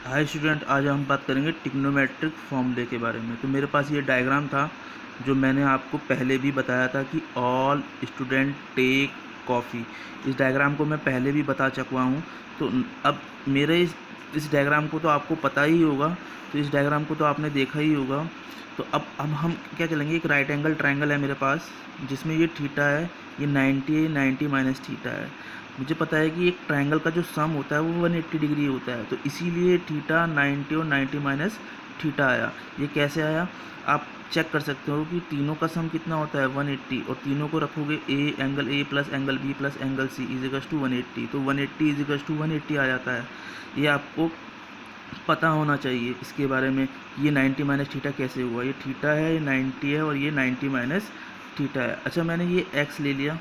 Hi student, आज हम बात करेंगे ट्रिग्नोमेट्रिक फॉर्मूले के बारे में। तो मेरे पास ये डायग्राम था जो मैंने आपको पहले भी बताया था कि ऑल स्टूडेंट टेक कॉफ़ी। इस डायग्राम को मैं पहले भी बता चुका हूँ। तो अब मेरे इस डायग्राम को तो आपको पता ही होगा, तो इस डायग्राम को तो आपने देखा ही होगा। तो अब हम क्या चलेंगे, एक राइट एंगल ट्रायंगल है मेरे पास जिसमें ये थीटा है, ये 90 है, 90 माइनस थीटा है। मुझे पता है कि एक ट्रायंगल का जो सम होता है वो 180 डिग्री होता है, तो इसीलिए थीटा 90 और 90 माइनस थीटा आया। ये कैसे आया आप चेक कर सकते हो कि तीनों का सम कितना होता है 180, और तीनों को रखोगे angle A plus angle B plus angle C equals to 180, तो 180 इजिकल्स टू 180 आ जाता है। ये आपको पता होना चाहिए इसके बारे में, ये 90 माइनस थीटा कैसे हुआ। ये थीटा है, ये 90 है और ये 90 माइनस थीटा है। अच्छा, मैंने ये x ले लिया,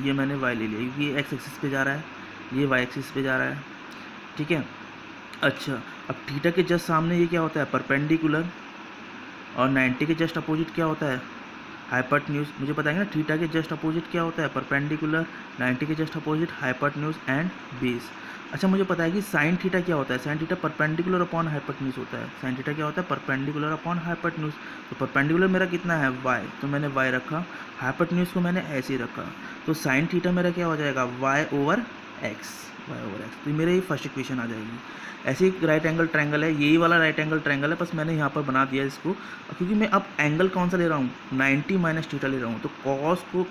ये मैंने y ले लिया क्योंकि ये x एक्सिस पे जा रहा है, ये y एक्सिस पे जा रहा है, ठीक है। अच्छा, अब थीटा के जस्ट सामने ये क्या होता है, परपेंडिकुलर, और 90 के जस्ट अपोजिट क्या होता है, हाइपोटेन्यूज। मुझे बताएंगे ना थीटा के जस्ट अपोजिट क्या होता है, परपेंडिकुलर, 90 के just opposite hypotenuse and base. अच्छा, मुझे पता है कि साइन थीटा क्या होता है, sine theta perpendicular upon hypotenuse होता है। साइन थीटा क्या होता है, परपेंडिकुलर अपॉन हाइपोटेन्यूज। तो परपेंडिकुलर मेरा कितना है y, तो मैंने y रखा, हाइपोटेन्यूज को मैंने ऐसे ही रखा, तो साइन थीटा मेरा क्या हो जाएगा y ओवर x, तो मेरा ये फर्स्ट इक्वेशन आ जाएगी। ऐसे ही राइट एंगल ट्रायंगल है, यही वाला राइट एंगल ट्रायंगल है, बस मैंने यहाँ पर बना दिया इसको क्योंकि मैं अब एंगल कौन सा ले रहा हूँ, 90 माइनस थीटा ले रहा हूँ। तो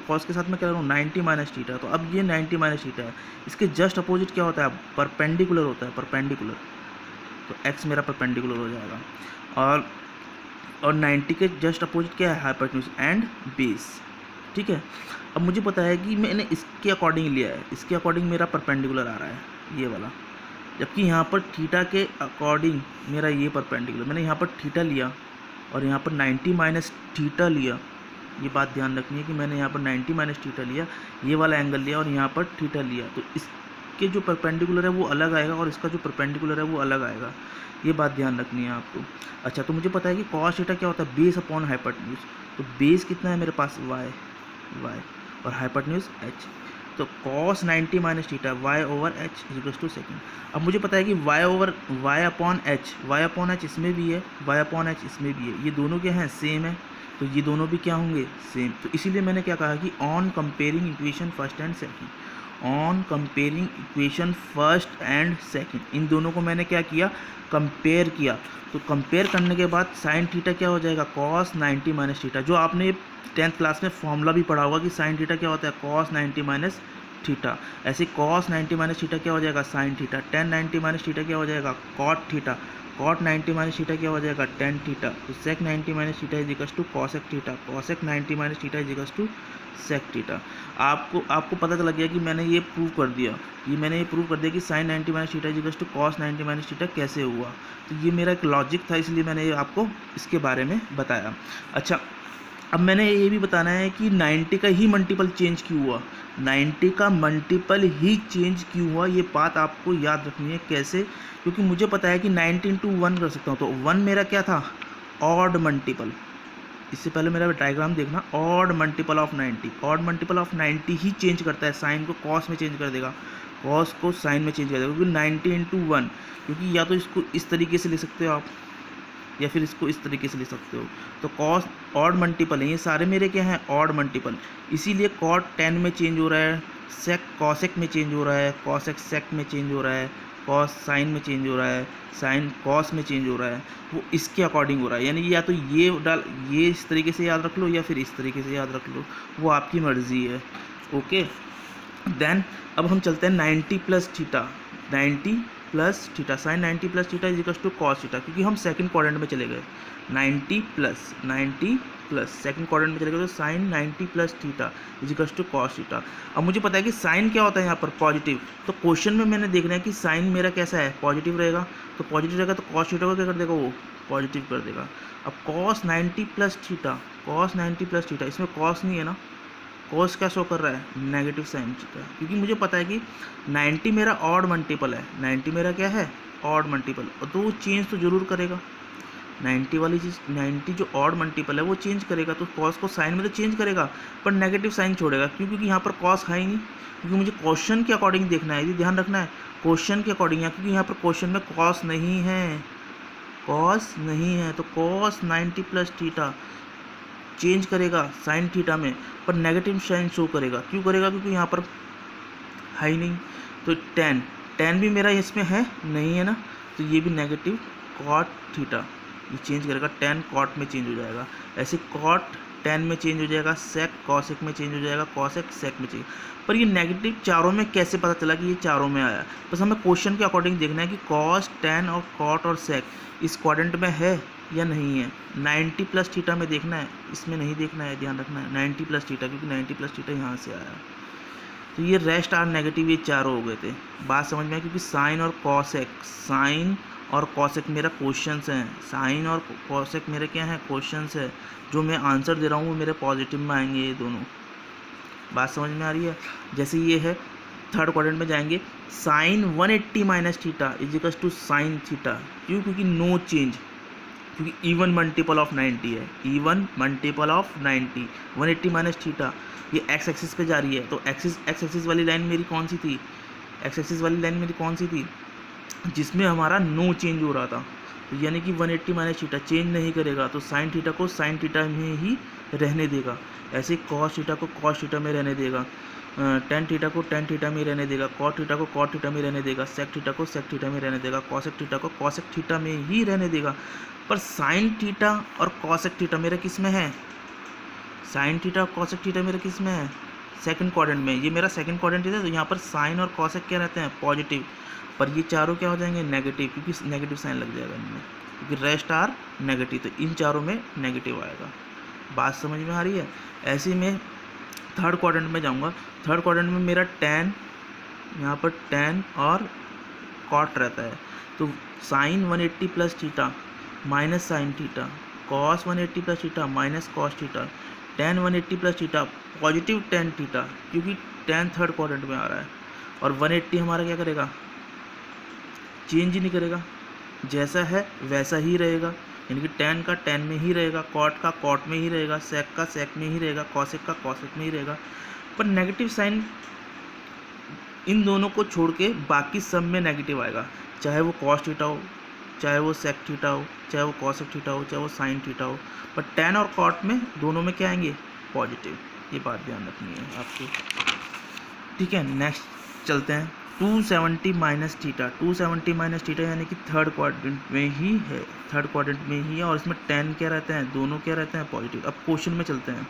कॉस के साथ मैं क्या ले रहा हूँ, 90 माइनस थीटा। तो अब ये 90 माइनस थीटा है, इसके जस्ट अपोजिट क्या होता है, परपेंडिकुलर होता है, परपेंडिकुलर। तो एक्स मेरा परपेंडिकुलर हो जाएगा, और 90 के जस्ट अपोजिट क्या है, हाइपोटेन्यूज एंड बेस, ठीक है। अब मुझे पता है कि मैंने इसके अकॉर्डिंग लिया है, इसके अकॉर्डिंग मेरा परपेंडिकुलर आ रहा है ये वाला, जबकि यहाँ पर थीटा के अकॉर्डिंग मेरा ये परपेंडिकुलर। मैंने यहाँ पर थीटा लिया और यहाँ पर 90 माइनस थीटा लिया। ये बात ध्यान रखनी है कि मैंने यहाँ पर 90 माइनस थीटा लिया, ये वाला एंगल लिया और यहाँ पर थीटा लिया, तो इसके जो परपेंडिकुलर है वो अलग आएगा और इसका जो परपेंडिकुलर है वो अलग आएगा। ये बात ध्यान रखनी है आपको। अच्छा, तो मुझे पता है कि कॉस थीटा क्या होता है, बेस अपॉन हाइपोटेन्यूज। तो बेस कितना है मेरे पास, y और हाइपोटेन्यूज h। तो cos 90 minus theta y over h equals to second. अब मुझे पता है कि y अपॉन h इसमें भी है, y अपॉन h इसमें भी है, ये दोनों क्या हैं, सेम है, तो ये दोनों भी क्या होंगे, सेम। तो इसीलिए मैंने क्या कहा कि on comparing equation first and second, on comparing equation first and second, इन दोनों को मैंने क्या किया, कंपेयर किया। तो कंपेयर करने के बाद साइन थीटा क्या हो जाएगा, cos 90 माइनस थीटा। जो आपने 10th क्लास में फॉर्मूला भी पढ़ा होगा कि साइन थीटा क्या होता है, cos 90 माइनस थीटा। ऐसे cos 90 माइनस थीटा क्या हो जाएगा, sine theta. tan 90 minus theta क्या हो जाएगा, cot theta. cot 90 minus theta क्या हो जाएगा, tan थीटा। तो sec 90 minus theta is equals to cosec theta, cosec 90 minus theta is equals to sec theta. आपको पता चला गया कि मैंने ये प्रूव कर दिया, कि sin 90 minus theta is equals to cos 90 minus theta कैसे हुआ। तो ये मेरा एक लॉजिक था, इसलिए मैंने ये आपको इसके बारे में बताया। अच्छा, अब मैंने ये भी बताना है कि 90 का ही मल्टीपल चेंज क्यों हुआ, 90 का मल्टीपल ही चेंज क्यों हुआ, ये बात आपको याद रखनी है। कैसे, क्योंकि मुझे पता है कि 90 इंटू 1 कर सकता हूँ, तो 1 मेरा क्या था, ऑड मल्टीपल। इससे पहले मेरा डायग्राम देखना, odd multiple of 90, odd multiple of 90 he change करता है, साइन को कॉस में चेंज कर देगा, कॉस को साइन में चेंज कर देगा, क्योंकि 90 इंटू 1, क्योंकि या तो इसको इस तरीके से ले सकते हो आप या फिर इसको इस तरीके से ले सकते हो। तो कॉस ऑड मल्टीपल है, ये सारे मेरे क्या हैं, ऑड मल्टीपल, इसीलिए कॉट 10 में चेंज हो रहा है, सेक कॉसेक में चेंज हो रहा है, कॉसेक सेक में चेंज हो रहा है, कॉस साइन में चेंज हो रहा है, साइन कॉस में चेंज हो रहा है, वो इसके अकॉर्डिंग हो रहा है। यानी या तो ये इस तरीके से याद रख लो या फिर इस तरीके से याद रख लो, वो आपकी मर्जी है। ओके, देन अब हम चलते हैं 90 plus theta, 90 plus theta, sine 90 plus theta is equals to cos theta, क्योंकि हम सेकंड क्वाड्रेंट में चले गए। 90 प्लस सेकंड क्वाड्रेंट में चले गए, तो sine 90 plus theta is equals to cos theta. अब मुझे पता है कि साइन क्या होता है यहाँ पर, पॉजिटिव। तो क्वेश्चन में मैंने देखना है कि साइन मेरा कैसा है, पॉजिटिव रहेगा। तो पॉजिटिव रहेगा तो कॉस थीटा को क्या कर देगा, वो पॉजिटिव कर देगा। अब cos 90 plus theta, cos 90 plus theta, इसमें कॉस नहीं है ना, कॉस क्या शो कर रहा है, नेगेटिव साइन थीटा, क्योंकि मुझे पता है कि 90 मेरा ऑड मल्टीपल है, 90 मेरा क्या है, ऑड मल्टीपल, और तो वो चेंज तो जरूर करेगा। 90 वाली चीज़, 90 जो ऑड मल्टीपल है वो चेंज करेगा, तो कॉस को साइन में तो चेंज करेगा पर नेगेटिव साइन छोड़ेगा। क्यों? क्योंकि यहाँ पर कॉस है ही नहीं, क्योंकि मुझे क्वेश्चन के अकॉर्डिंग देखना है, ये ध्यान रखना है, क्वेश्चन के अकॉर्डिंग है, क्योंकि यहाँ पर क्वेश्चन में कॉस नहीं है, कॉस नहीं है, तो कॉस 90 प्लस थीटा चेंज करेगा साइन थीटा में, पर नेगेटिव साइन शो करेगा। क्यों करेगा? क्योंकि यहाँ पर है ही नहीं। तो टेन भी मेरा इसमें है नहीं है ना, तो ये भी नेगेटिव कॉट थीटा ये चेंज करेगा, टेन कॉट में चेंज हो जाएगा, ऐसे कॉट टेन में चेंज हो जाएगा, सेक कॉसेक में चेंज हो जाएगा, कॉसेक सेक में चेंज। पर ये नेगेटिव चारों में कैसे पता चला कि ये चारों में आया? बस हमें क्वेश्चन के अकॉर्डिंग देखना है कि कॉस, टेन और कॉट और सेक इस क्वाड्रेंट में है या नहीं है। 90 प्लस थीटा में देखना है, इसमें नहीं देखना है, ध्यान रखना है 90 प्लस थीटा, क्योंकि 90 प्लस थीटा यहाँ से आया। तो ये रेस्ट आर नेगेटिव, ये चारों हो गए थे। बात समझ में आई? क्योंकि साइन और कॉसेक, साइन और कॉसेक मेरा क्वेश्चंस हैं, साइन और कॉसेक मेरे क्या हैं? क्वेश्चंस है। जो मैं आंसर दे रहा हूँ वो मेरे पॉजिटिव में आएंगे ये दोनों। बात समझ में आ रही है? जैसे ये है, थर्ड क्वाड्रेंट में जाएंगे, sine 180 minus theta equals to sine theta. क्यों? क्योंकि नो चेंज, क्योंकि इवन मल्टीपल ऑफ 90 है, even multiple of 90, 180 minus theta, ये एक्स एक्सिस पे जा रही है। तो एक्स एक्सिस वाली लाइन मेरी कौन सी थी? एक्स एक्सिस वाली लाइन मेरी कौन सी थी? जिसमें हमारा नो चेंज हो रहा था, तो यानी कि 180 माइनस थीटा चेंज नहीं करेगा, तो साइन थीटा को साइन थीटा में ही रहने देगा, ऐसे कॉस थीटा को कॉस थीटा में रहने देगा, टेन थीटा को टेन थीटा में रहने देगा, कॉट थीटा को कॉट थीटा में रहने देगा, सेक थीटा को सेक थीटा में रहने देगा, कॉसेक थीटा को कॉसेक थीटा में ही रहने देगा। पर साइन थीटा और कॉसेक थीटा मेरा किस में है? साइन थीटा और कॉसेक थीटा मेरा किस में है? सेकंड क्वाड्रेंट में। ये मेरा सेकंड क्वाड्रेंट है, तो यहाँ पर साइन और कॉसेक क्या रहते हैं? पॉजिटिव। पर ये चारों क्या हो जाएंगे? नेगेटिव, क्योंकि नेगेटिव साइन लग जाएगा इनमें, क्योंकि रेस्ट आर नेगेटिव, तो इन चारों में नेगेटिव आएगा। बात समझ में आ रही है? ऐसे में थर्ड क्वाड्रेंट में जाऊँगा, थर्ड क्वाड्रेंट में मेरा टेन, यहाँ पर टेन और कॉट रहता है, तो sine 180 plus theta minus sine theta, cos 180 plus theta minus cos theta, tan 180 plus theta positive tan theta, क्योंकि टेन थर्ड क्वाड्रेंट में आ रहा है, और 180 हमारा क्या करेगा? चेंज ही नहीं करेगा, जैसा है वैसा ही रहेगा, यानी कि टेन का टेन में ही रहेगा, कॉट का कॉट में ही रहेगा, सेक का सेक में ही रहेगा, कॉसेक का कॉसेक में ही रहेगा। पर नेगेटिव साइन इन दोनों को छोड़ के बाकी सब में नेगेटिव आएगा, चाहे वो कॉस थीटा हो, चाहे वो सेक थीटा हो, चाहे वो कॉसेक थीटा हो, चाहे वो साइन थीटा हो, पर टेन और कॉट में दोनों में क्या आएंगे? पॉजिटिव। ये बात ध्यान रखनी है आपको, ठीक है। नेक्स्ट चलते हैं, 270 माइनस थीटा, 270 माइनस थीटा यानी कि थर्ड क्वाड्रेंट में ही है, थर्ड क्वाड्रेंट में ही है, और इसमें टेन क्या रहते हैं? दोनों क्या रहते हैं? पॉजिटिव। अब क्वेश्चन में चलते हैं,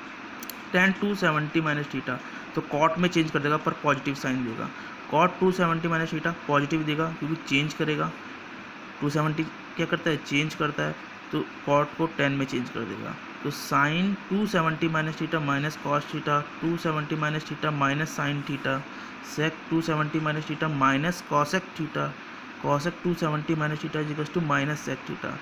टेन 270 माइनस थीटा, तो कॉट में चेंज कर देगा पर पॉजिटिव साइन देगा, कॉट 270 माइनस थीटा पॉजिटिव देगा क्योंकि चेंज करेगा, 270 क्या करता है? चेंज करता है, तो कॉट को 10 में चेंज कर देगा, तो sine 270 minus theta minus cos theta, 270 minus theta minus sine theta, sec 270 minus theta minus cosec theta, cosec 270 minus theta equals to minus sec theta.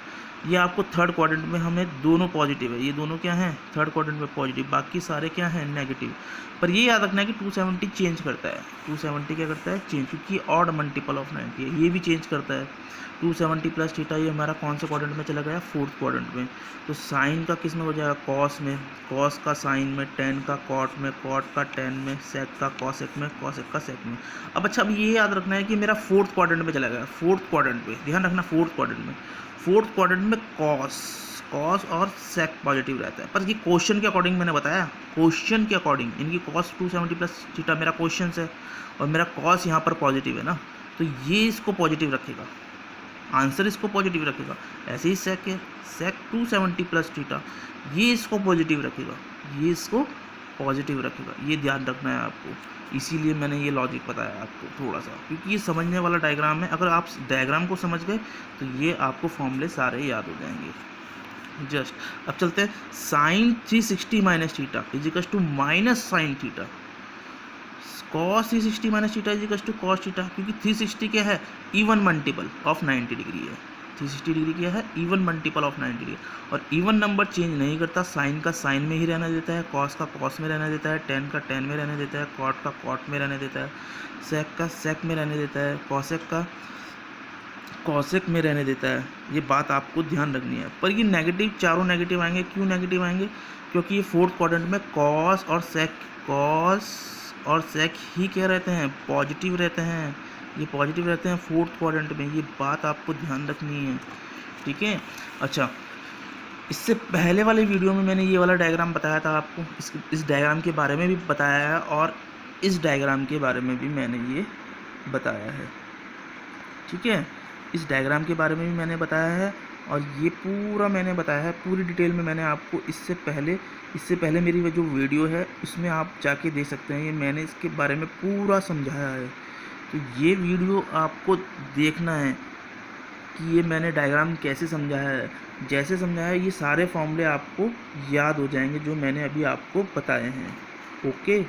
ये आपको थर्ड क्वाड्रेंट में हमें दोनों पॉजिटिव है, ये दोनों क्या हैं? थर्ड क्वाड्रेंट में पॉजिटिव, बाकी सारे क्या हैं? नेगेटिव। पर ये याद रखना है कि 270 चेंज करता है, 270 क्या करता है? चेंज, क्योंकि ऑड मल्टीपल ऑफ 90 है, ये भी चेंज करता है। 270 प्लस थीटा ये हमारा कौन से क्वाड्रेंट में चला गया? फोर्थ क्वाड्रेंट में। तो साइन का किस में हो जाएगा? कॉस में, कॉस का साइन में, टेन का कॉट में, कॉट का टेन में, सेक का कॉसेक में, कॉसेक का सेक में। अब अच्छा, अब ये याद रखना है कि मेरा फोर्थ क्वाड्रेंट में चला गया, फोर्थ क्वाड्रेंट में, ध्यान रखना फोर्थ क्वाड्रेंट में, फोर्थ क्वाड्रेंट में कॉस और सेक पॉजिटिव रहता है। पर ये क्वेश्चन के अकॉर्डिंग मैंने बताया, क्वेश्चन के अकॉर्डिंग, इनकी कॉस 270 प्लस थीटा मेरा क्वेश्चन है, और मेरा कॉस यहाँ पर पॉजिटिव है ना, तो ये इसको पॉजिटिव रखेगा, आंसर इसको पॉजिटिव रखेगा। ऐसे ही सेक है, सेक 270 प्लस थीटा, ये इसको पॉजिटिव रखेगा, ये इसको पॉजिटिव रखेगा, ये ध्यान रखना है आपको। इसीलिए मैंने ये लॉजिक बताया आपको थोड़ा सा, क्योंकि ये समझने वाला डायग्राम है। अगर आप डायग्राम को समझ गए तो ये आपको फॉर्मूले सारे याद हो जाएंगे। जस्ट अब चलते हैं, sine 360 minus theta equals to minus sine theta, cos 360 minus theta equals to cos theta, क्योंकि 360 क्या है? इवन मल्टीपल ऑफ 90 डिग्री है, 360 डिग्री क्या है? इवन मल्टीपल ऑफ 90 डिग्री, और इवन नंबर चेंज नहीं करता, साइन का साइन में ही रहना देता है, कॉस का कॉस में रहना देता है, टेन का टेन में रहने देता है, कॉट का कॉट में रहने देता है, सेक का सेक में रहने देता है, कॉसेक का कॉसेक में रहने देता है, ये बात आपको ध्यान रखनी है। पर ये नेगेटिव, चारों नेगेटिव आएंगे। क्यों नेगेटिव आएंगे? क्योंकि ये फोर्थ क्वाड्रेंट में कॉस और सेक ही क्या रहते हैं, पॉजिटिव रहते हैं। ये पॉजिटिव रहते हैं फोर्थ क्वाड्रेंट में, ये बात आपको ध्यान रखनी है, ठीक है। अच्छा, इससे पहले वाले वीडियो में मैंने ये वाला डायग्राम बताया था आपको, इस डायग्राम के बारे में भी बताया है, और इस डायग्राम के बारे में भी मैंने ये बताया है, ठीक है। इस डायग्राम के बारे में भी मैंने बताया है, और ये पूरा मैंने बताया है, पूरी डिटेल में मैंने आपको इससे पहले मेरी वो जो वीडियो है उसमें आप जाके देख सकते हैं। ये मैंने इसके बारे में पूरा समझाया है। तो ये वीडियो आपको देखना है कि ये मैंने डायग्राम कैसे समझाया है। जैसे समझाया है, ये सारे फॉर्मूले आपको याद हो जाएंगे जो मैंने अभी आपको बताए हैं। ओके।